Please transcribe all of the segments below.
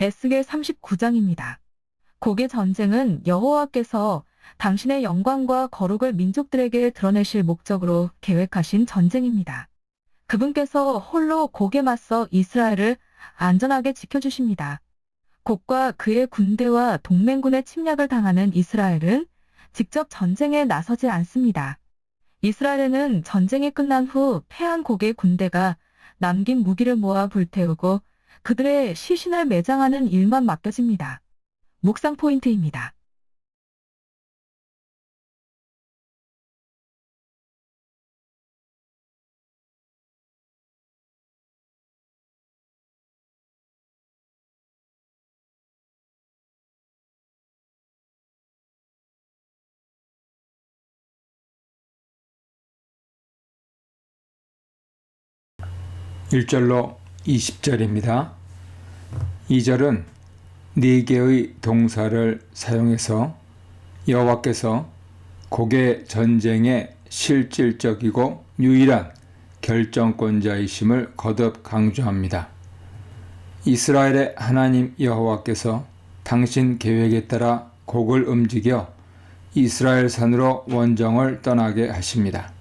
에스겔 39장입니다. 곡의 전쟁은 여호와께서 당신의 영광과 거룩을 민족들에게 드러내실 목적으로 계획하신 전쟁입니다. 그분께서 홀로 곡에 맞서 이스라엘을 안전하게 지켜주십니다. 곡과 그의 군대와 동맹군의 침략을 당하는 이스라엘은 직접 전쟁에 나서지 않습니다. 이스라엘에는 전쟁이 끝난 후 패한 곡의 군대가 남긴 무기를 모아 불태우고 그들의 시신을 매장하는 일만 맡겨집니다. 묵상 포인트입니다. 1절로 20절입니다. 2절은 4개의 동사를 사용해서 여호와께서 곡의 전쟁의 실질적이고 유일한 결정권자이심을 거듭 강조합니다. 이스라엘의 하나님 여호와께서 당신 계획에 따라 곡을 움직여 이스라엘 산으로 원정을 떠나게 하십니다.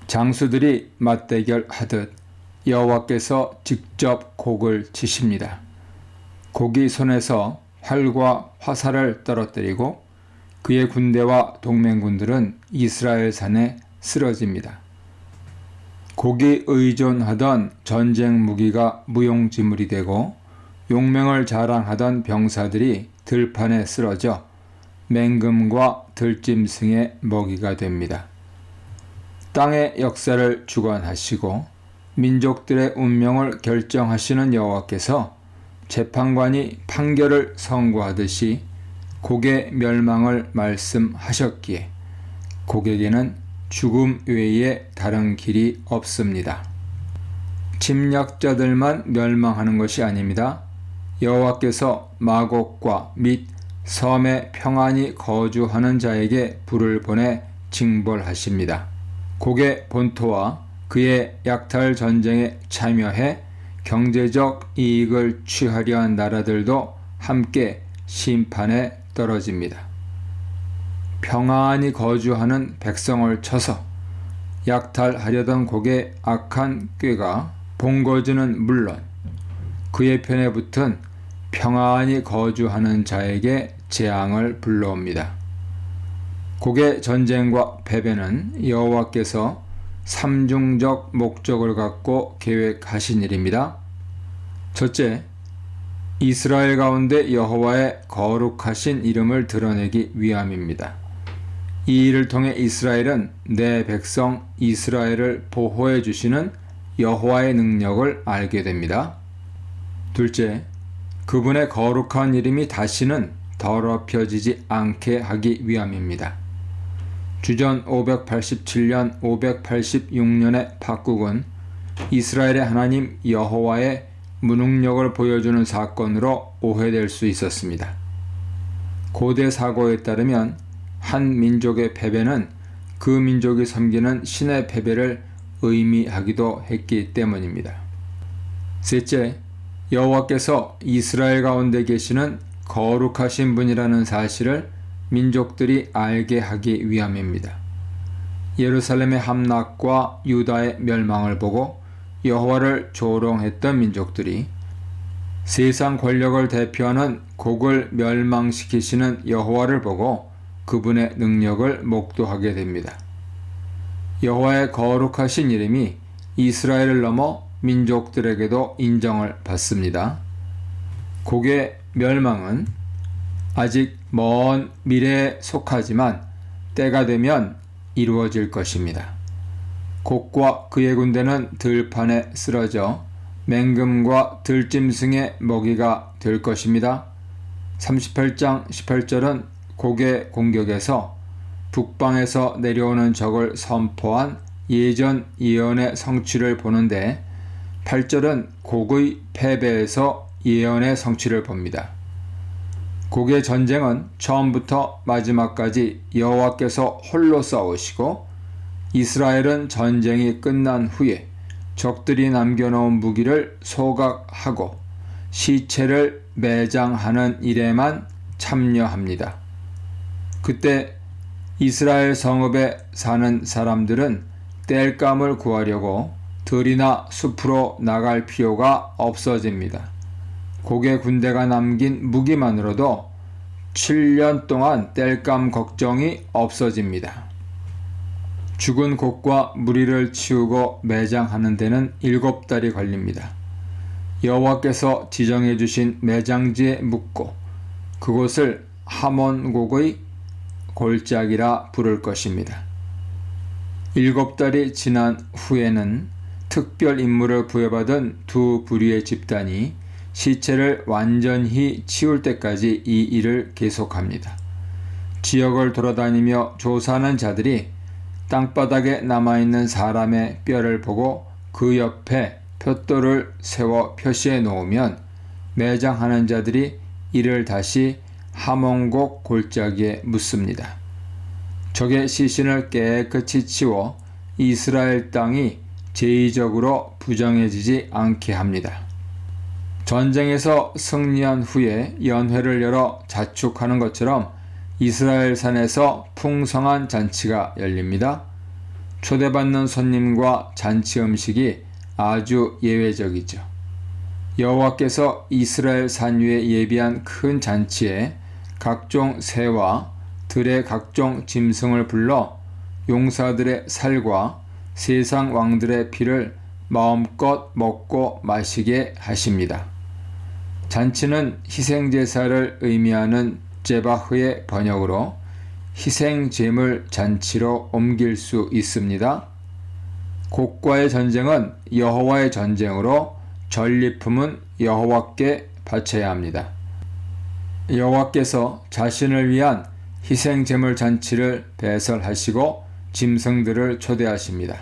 장수들이 맞대결하듯 여호와께서 직접 곡을 치십니다. 곡이 손에서 활과 화살을 떨어뜨리고 그의 군대와 동맹군들은 이스라엘 산에 쓰러집니다. 곡이 의존하던 전쟁 무기가 무용지물이 되고 용맹을 자랑하던 병사들이 들판에 쓰러져 맹금과 들짐승의 먹이가 됩니다. 땅의 역사를 주관하시고 민족들의 운명을 결정하시는 여호와께서 재판관이 판결을 선고하듯이 곡의 멸망을 말씀하셨기에 곡에게는 죽음 외에 다른 길이 없습니다. 침략자들만 멸망하는 것이 아닙니다. 여호와께서 마곡과 및 섬에 평안히 거주하는 자에게 불을 보내 징벌하십니다. 곡의 본토와 그의 약탈 전쟁에 참여해 경제적 이익을 취하려 한 나라들도 함께 심판에 떨어집니다. 평안히 거주하는 백성을 쳐서 약탈하려던 곡의 악한 꾀가 본거지는 물론 그의 편에 붙은 평안히 거주하는 자에게 재앙을 불러옵니다. 곡의 전쟁과 패배는 여호와께서 삼중적 목적을 갖고 계획하신 일입니다. 첫째, 이스라엘 가운데 여호와의 거룩하신 이름을 드러내기 위함입니다. 이 일을 통해 이스라엘은 내 백성 이스라엘을 보호해 주시는 여호와의 능력을 알게 됩니다. 둘째, 그분의 거룩한 이름이 다시는 더럽혀지지 않게 하기 위함입니다. 주전 587년, 586년의 박국은 이스라엘의 하나님 여호와의 무능력을 보여주는 사건으로 오해될 수 있었습니다. 고대 사고에 따르면 한 민족의 패배는 그 민족이 섬기는 신의 패배를 의미하기도 했기 때문입니다. 셋째, 여호와께서 이스라엘 가운데 계시는 거룩하신 분이라는 사실을 민족들이 알게 하기 위함입니다. 예루살렘의 함락과 유다의 멸망을 보고 여호와를 조롱했던 민족들이 세상 권력을 대표하는 곡을 멸망시키시는 여호와를 보고 그분의 능력을 목도하게 됩니다. 여호와의 거룩하신 이름이 이스라엘을 넘어 민족들에게도 인정을 받습니다. 곡의 멸망은 아직 먼 미래에 속하지만 때가 되면 이루어질 것입니다. 곡과 그의 군대는 들판에 쓰러져 맹금과 들짐승의 먹이가 될 것입니다. 38장 18절은 곡의 공격에서 북방에서 내려오는 적을 선포한 예전 예언의 성취를 보는데 8절은 곡의 패배에서 예언의 성취를 봅니다. 곡의 전쟁은 처음부터 마지막까지 여호와께서 홀로 싸우시고 이스라엘은 전쟁이 끝난 후에 적들이 남겨놓은 무기를 소각하고 시체를 매장하는 일에만 참여합니다. 그때 이스라엘 성읍에 사는 사람들은 땔감을 구하려고 들이나 숲으로 나갈 필요가 없어집니다. 곡의 군대가 남긴 무기만으로도 7년 동안 땔감 걱정이 없어집니다. 죽은 곡과 무리를 치우고 매장하는 데는 7달이 걸립니다. 여호와께서 지정해 주신 매장지에 묻고 그곳을 하몬곡의 골짜기라 부를 것입니다. 7달이 지난 후에는 특별 임무를 부여받은 두 부류의 집단이 시체를 완전히 치울 때까지 이 일을 계속합니다. 지역을 돌아다니며 조사하는 자들이 땅바닥에 남아있는 사람의 뼈를 보고 그 옆에 푯돌을 세워 표시해 놓으면 매장하는 자들이 이를 다시 하몬곡 골짜기에 묻습니다. 적의 시신을 깨끗이 치워 이스라엘 땅이 제의적으로 부정해지지 않게 합니다. 전쟁에서 승리한 후에 연회를 열어 자축하는 것처럼 이스라엘 산에서 풍성한 잔치가 열립니다. 초대받는 손님과 잔치 음식이 아주 예외적이죠. 여호와께서 이스라엘 산 위에 예비한 큰 잔치에 각종 새와 들의 각종 짐승을 불러 용사들의 살과 세상 왕들의 피를 마음껏 먹고 마시게 하십니다. 잔치는 희생제사를 의미하는 제바흐의 번역으로 희생제물 잔치로 옮길 수 있습니다. 곡과의 전쟁은 여호와의 전쟁으로 전리품은 여호와께 바쳐야 합니다. 여호와께서 자신을 위한 희생제물 잔치를 배설하시고 짐승들을 초대하십니다.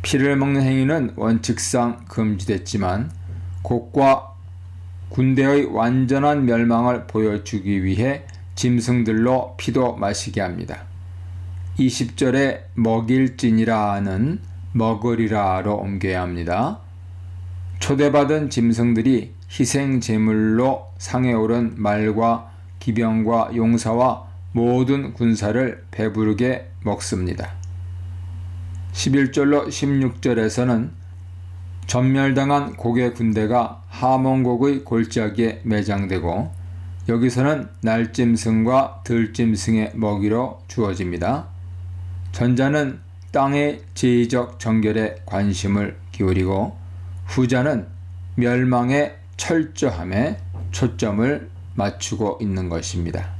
피를 먹는 행위는 원칙상 금지됐지만 곡과 군대의 완전한 멸망을 보여주기 위해 짐승들로 피도 마시게 합니다. 20절에 먹일지니라는 먹으리라로 옮겨야 합니다. 초대받은 짐승들이 희생 제물로 상에 오른 말과 기병과 용사와 모든 군사를 배부르게 먹습니다. 11절로 16절에서는 전멸당한 곡의 군대가 하몬곡의 골짜기에 매장되고 여기서는 날짐승과 들짐승의 먹이로 주어집니다. 전자는 땅의 제의적 정결에 관심을 기울이고 후자는 멸망의 철저함에 초점을 맞추고 있는 것입니다.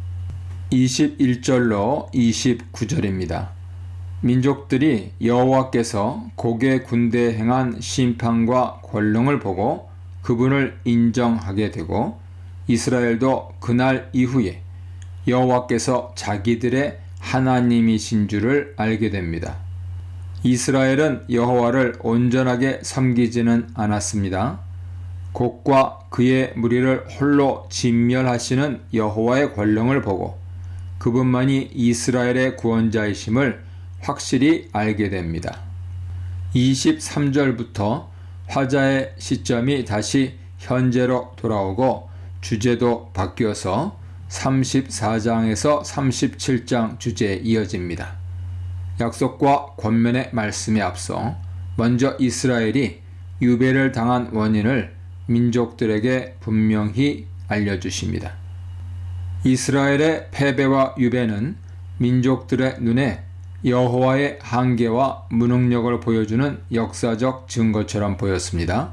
21절로 29절입니다. 민족들이 여호와께서 곡의 군대에 행한 심판과 권능을 보고 그분을 인정하게 되고 이스라엘도 그날 이후에 여호와께서 자기들의 하나님이신 줄을 알게 됩니다. 이스라엘은 여호와를 온전하게 섬기지는 않았습니다. 곡과 그의 무리를 홀로 진멸하시는 여호와의 권능을 보고 그분만이 이스라엘의 구원자이심을 확실히 알게 됩니다. 23절부터 화자의 시점이 다시 현재로 돌아오고 주제도 바뀌어서 34장에서 37장 주제에 이어집니다. 약속과 권면의 말씀에 앞서 먼저 이스라엘이 유배를 당한 원인을 민족들에게 분명히 알려주십니다. 이스라엘의 패배와 유배는 민족들의 눈에 여호와의 한계와 무능력을 보여주는 역사적 증거처럼 보였습니다.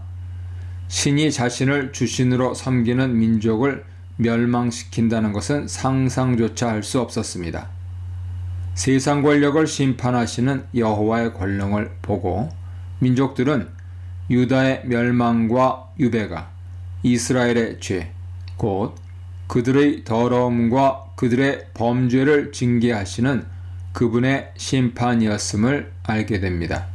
신이 자신을 주신으로 섬기는 민족을 멸망시킨다는 것은 상상조차 할 수 없었습니다. 세상 권력을 심판하시는 여호와의 권능을 보고 민족들은 유다의 멸망과 유배가 이스라엘의 죄, 곧 그들의 더러움과 그들의 범죄를 징계하시는 그분의 심판이었음을 알게 됩니다.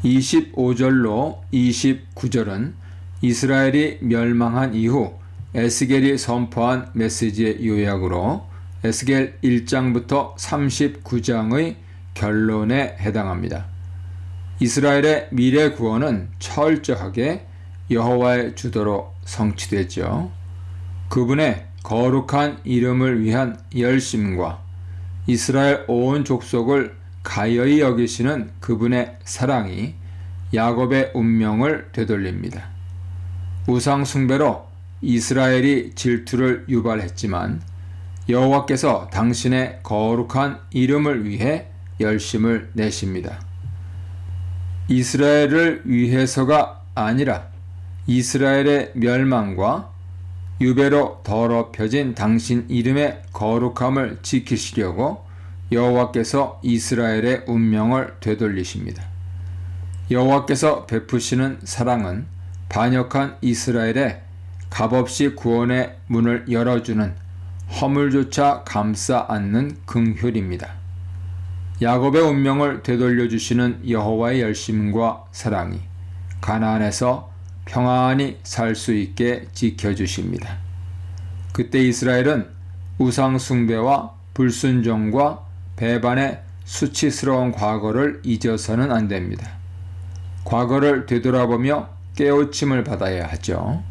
25절로 29절은 이스라엘이 멸망한 이후 에스겔이 선포한 메시지의 요약으로 에스겔 1장부터 39장의 결론에 해당합니다. 이스라엘의 미래 구원은 철저하게 여호와의 주도로 성취되죠. 그분의 거룩한 이름을 위한 열심과 이스라엘 온 족속을 가여이 여기시는 그분의 사랑이 야곱의 운명을 되돌립니다. 우상 숭배로 이스라엘이 질투를 유발했지만 여호와께서 당신의 거룩한 이름을 위해 열심을 내십니다. 이스라엘을 위해서가 아니라 이스라엘의 멸망과 유배로 더럽혀진 당신 이름의 거룩함을 지키시려고 여호와께서 이스라엘의 운명을 되돌리십니다. 여호와께서 베푸시는 사랑은 반역한 이스라엘의 값없이 구원의 문을 열어주는 허물조차 감싸 안는 긍휼입니다. 야곱의 운명을 되돌려주시는 여호와의 열심과 사랑이 가나안에서 평안히 살 수 있게 지켜주십니다. 그때 이스라엘은 우상 숭배와 불순종과 배반의 수치스러운 과거를 잊어서는 안 됩니다. 과거를 되돌아보며 깨우침을 받아야 하죠.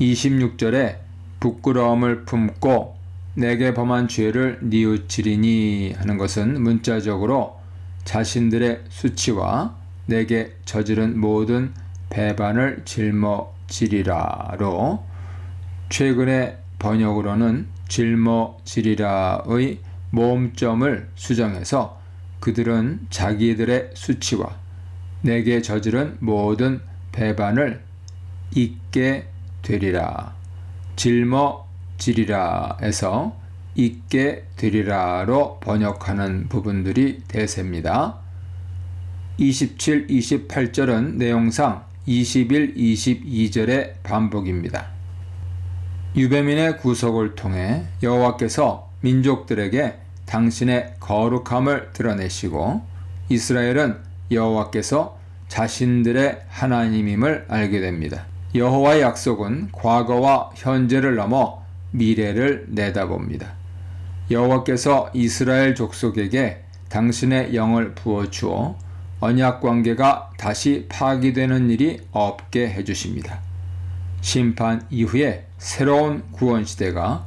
26절에 부끄러움을 품고 내게 범한 죄를 뉘우치리니 하는 것은 문자적으로 자신들의 수치와 내게 저지른 모든 배반을 짊어지리라로, 최근의 번역으로는 짊어지리라의 모음점을 수정해서 그들은 자기들의 수치와 내게 저지른 모든 배반을 잊게 되리라. 짊어지리라에서 잊게 되리라로 번역하는 부분들이 대세입니다. 27, 28절은 내용상 21, 22절의 반복입니다. 유배민의 구속을 통해 여호와께서 민족들에게 당신의 거룩함을 드러내시고 이스라엘은 여호와께서 자신들의 하나님임을 알게 됩니다. 여호와의 약속은 과거와 현재를 넘어 미래를 내다봅니다. 여호와께서 이스라엘 족속에게 당신의 영을 부어주어 언약 관계가 다시 파기되는 일이 없게 해주십니다. 심판 이후에 새로운 구원 시대가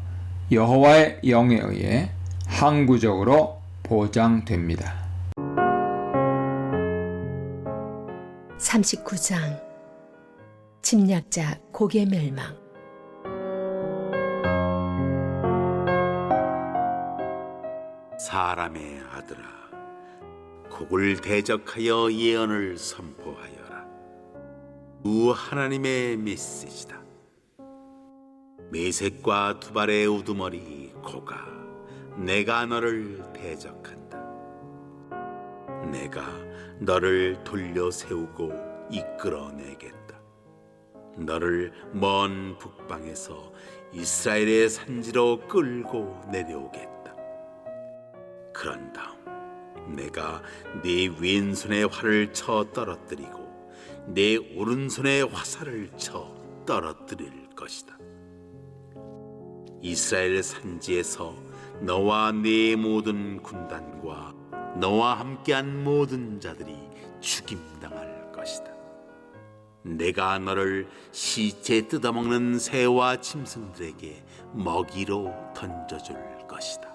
여호와의 영에 의해 항구적으로 보장됩니다. 39장 침략자 고개 멸망. 사람의 아들아, 곡을 대적하여 예언을 선포하여라. 주 하나님의 메시지다. 메색과 두발의 우두머리 고가, 내가 너를 대적한다. 내가 너를 돌려 세우고 이끌어내겠다. 너를 먼 북방에서 이스라엘의 산지로 끌고 내려오겠다. 그런 다음 내가 네 왼손의 활을 쳐 떨어뜨리고 내 오른손의 화살을 쳐 떨어뜨릴 것이다. 이스라엘 산지에서 너와 네 모든 군단과 너와 함께한 모든 자들이 죽임당할 것이다. 내가 너를 시체 뜯어먹는 새와 짐승들에게 먹이로 던져줄 것이다.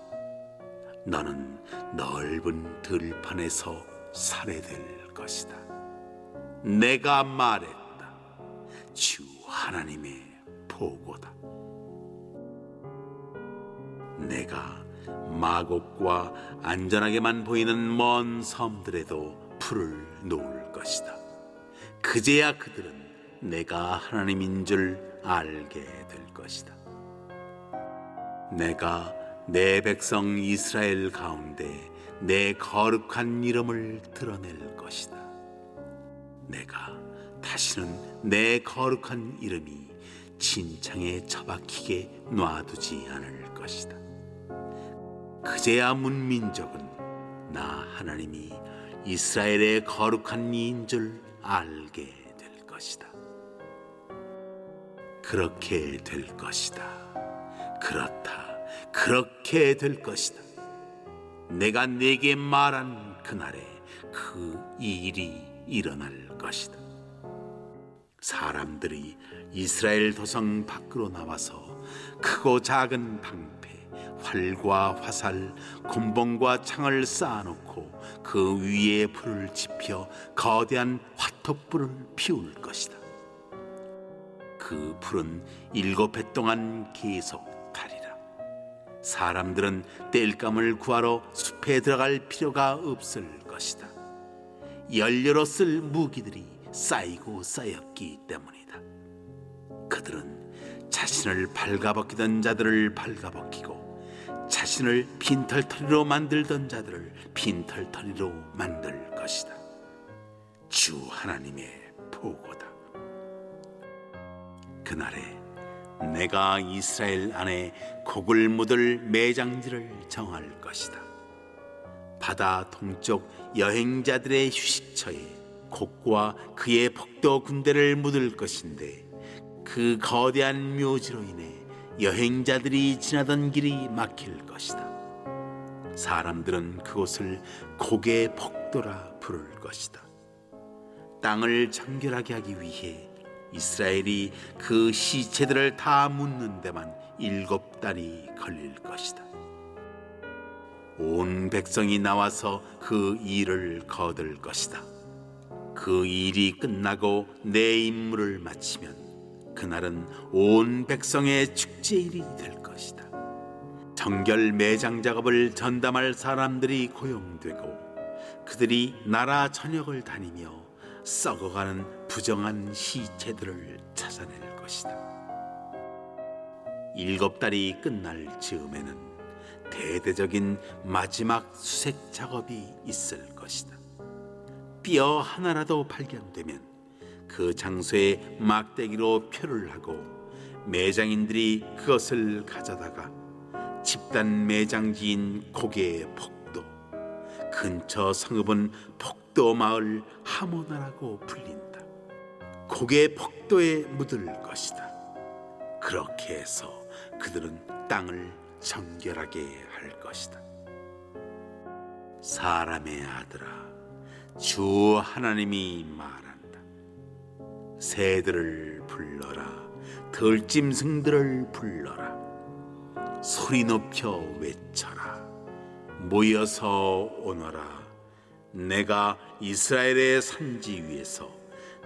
너는 넓은 들판에서 살해될 것이다. 내가 말했다. 주 하나님의 보고다. 내가 마곡과 안전하게만 보이는 먼 섬들에도 풀을 놓을 것이다. 그제야 그들은 내가 하나님인 줄 알게 될 것이다. 내가 내 백성 이스라엘 가운데 내 거룩한 이름을 드러낼 것이다. 내가 다시는 내 거룩한 이름이 진창에 처박히게 놔두지 않을 것이다. 그제야 문민족은 나 하나님이 이스라엘의 거룩한 이인 줄 알게 될 것이다. 그렇게 될 것이다. 그렇다. 그렇게 될 것이다. 내가 네게 말한 그날에 그 일이 일어날 것이다. 사람들이 이스라엘 도성 밖으로 나와서 크고 작은 방패, 활과 화살, 곤봉과 창을 쌓아놓고 그 위에 불을 지펴 거대한 화톳불을 피울 것이다. 그 불은 7해 동안 계속 타리라. 사람들은 땔감을 구하러 숲에 들어갈 필요가 없을 것이다. 연료로 쓸 무기들이 쌓이고 쌓였기 때문이다. 그들은 자신을 발가벗기던 자들을 발가벗기고 자신을 빈털터리로 만들던 자들을 빈털터리로 만들 것이다. 주 하나님의 보고다. 그날에 내가 이스라엘 안에 곡을 묻을 매장지를 정할 것이다. 바다 동쪽 여행자들의 휴식처에 곡과 그의 복도 군대를 묻을 것인데 그 거대한 묘지로 인해 여행자들이 지나던 길이 막힐 것이다. 사람들은 그곳을 곡의 복도라 부를 것이다. 땅을 정결하게 하기 위해 이스라엘이 그 시체들을 다 묻는 데만 7달이 걸릴 것이다. 온 백성이 나와서 그 일을 거둘 것이다. 그 일이 끝나고 내 임무를 마치면 그날은 온 백성의 축제일이 될 것이다. 정결 매장 작업을 전담할 사람들이 고용되고 그들이 나라 전역을 다니며 썩어가는 부정한 시체들을 찾아낼 것이다. 7달이 끝날 즈음에는 대대적인 마지막 수색 작업이 있을 것이다. 뼈 하나라도 발견되면 그 장소에 막대기로 표를 하고 매장인들이 그것을 가져다가 집단 매장지인 곡의 복도, 근처 성읍은 복도 마을 하모나라고 불린다. 곡의 복도에 묻을 것이다. 그렇게 해서 그들은 땅을 정결하게 할 것이다. 사람의 아들아, 주 하나님이 말한다. 새들을 불러라, 들짐승들을 불러라, 소리 높여 외쳐라, 모여서 오너라. 내가 이스라엘의 산지 위에서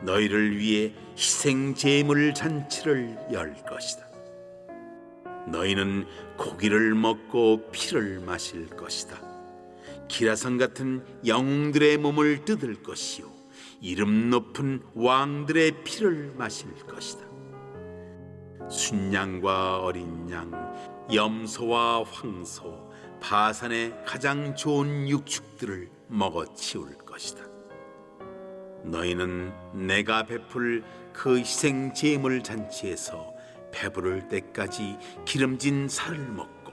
너희를 위해 희생 제물 잔치를 열 것이다. 너희는 고기를 먹고 피를 마실 것이다. 기라성 같은 영웅들의 몸을 뜯을 것이요 이름 높은 왕들의 피를 마실 것이다. 순양과 어린 양, 염소와 황소, 바산의 가장 좋은 육축들을 먹어치울 것이다. 너희는 내가 베풀 그 희생 제물 잔치에서 배부를 때까지 기름진 살을 먹고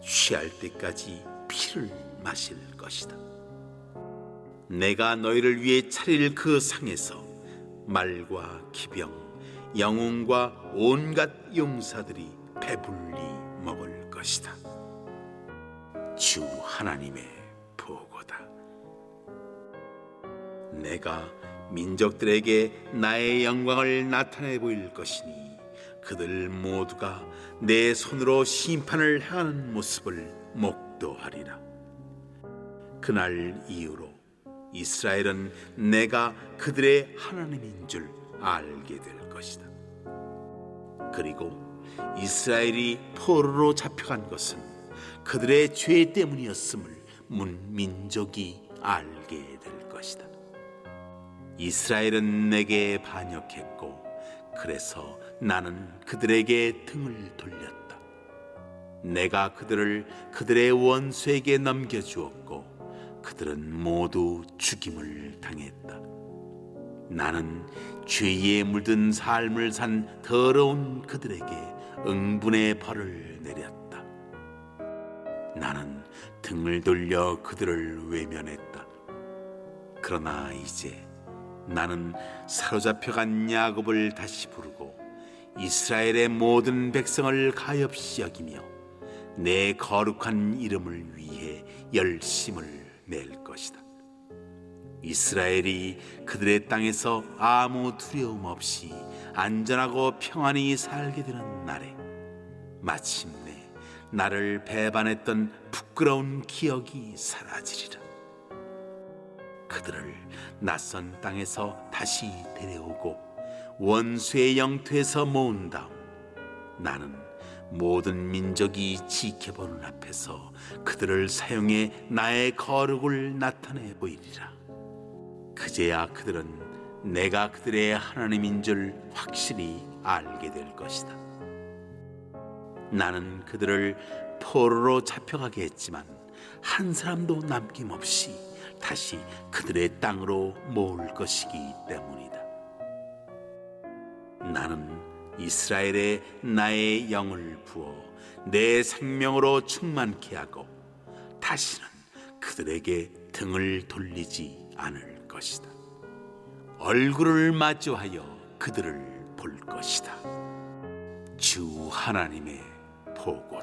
취할 때까지 피를 마실 것이다. 내가 너희를 위해 차릴 그 상에서 말과 기병, 영웅과 온갖 용사들이 배불리 먹을 것이다. 주 하나님의 보고다. 내가 민족들에게 나의 영광을 나타내 보일 것이니 그들 모두가 내 손으로 심판을 행하는 모습을 목도하리라. 그날 이후로 이스라엘은 내가 그들의 하나님인 줄 알게 될 것이다. 그리고 이스라엘이 포로로 잡혀간 것은 그들의 죄 때문이었음을 문 민족이 알게 될 것이다. 이스라엘은 내게 반역했고 그래서 나는 그들에게 등을 돌렸다. 내가 그들을 그들의 원수에게 넘겨주었고 그들은 모두 죽임을 당했다. 나는 죄에 물든 삶을 산 더러운 그들에게 응분의 벌을 내렸다. 나는 등을 돌려 그들을 외면했다. 그러나 이제 나는 사로잡혀간 야곱을 다시 부르고 이스라엘의 모든 백성을 가엾이 여기며 내 거룩한 이름을 위해 열심을 낼 것이다. 이스라엘이 그들의 땅에서 아무 두려움 없이 안전하고 평안히 살게 되는 날에 마침내 나를 배반했던 부끄러운 기억이 사라지리라. 그들을 낯선 땅에서 다시 데려오고 원수의 영토에서 모은 다음 나는 모든 민족이 지켜보는 앞에서 그들을 사용해 나의 거룩을 나타내 보이리라. 그제야 그들은 내가 그들의 하나님인 줄 확실히 알게 될 것이다. 나는 그들을 포로로 잡혀가게 했지만 한 사람도 남김없이 다시 그들의 땅으로 모을 것이기 때문이다. 나는 이스라엘에 나의 영을 부어 내 생명으로 충만케 하고 다시는 그들에게 등을 돌리지 않을 것이다. 얼굴을 마주하여 그들을 볼 것이다. 주 하나님의 보고.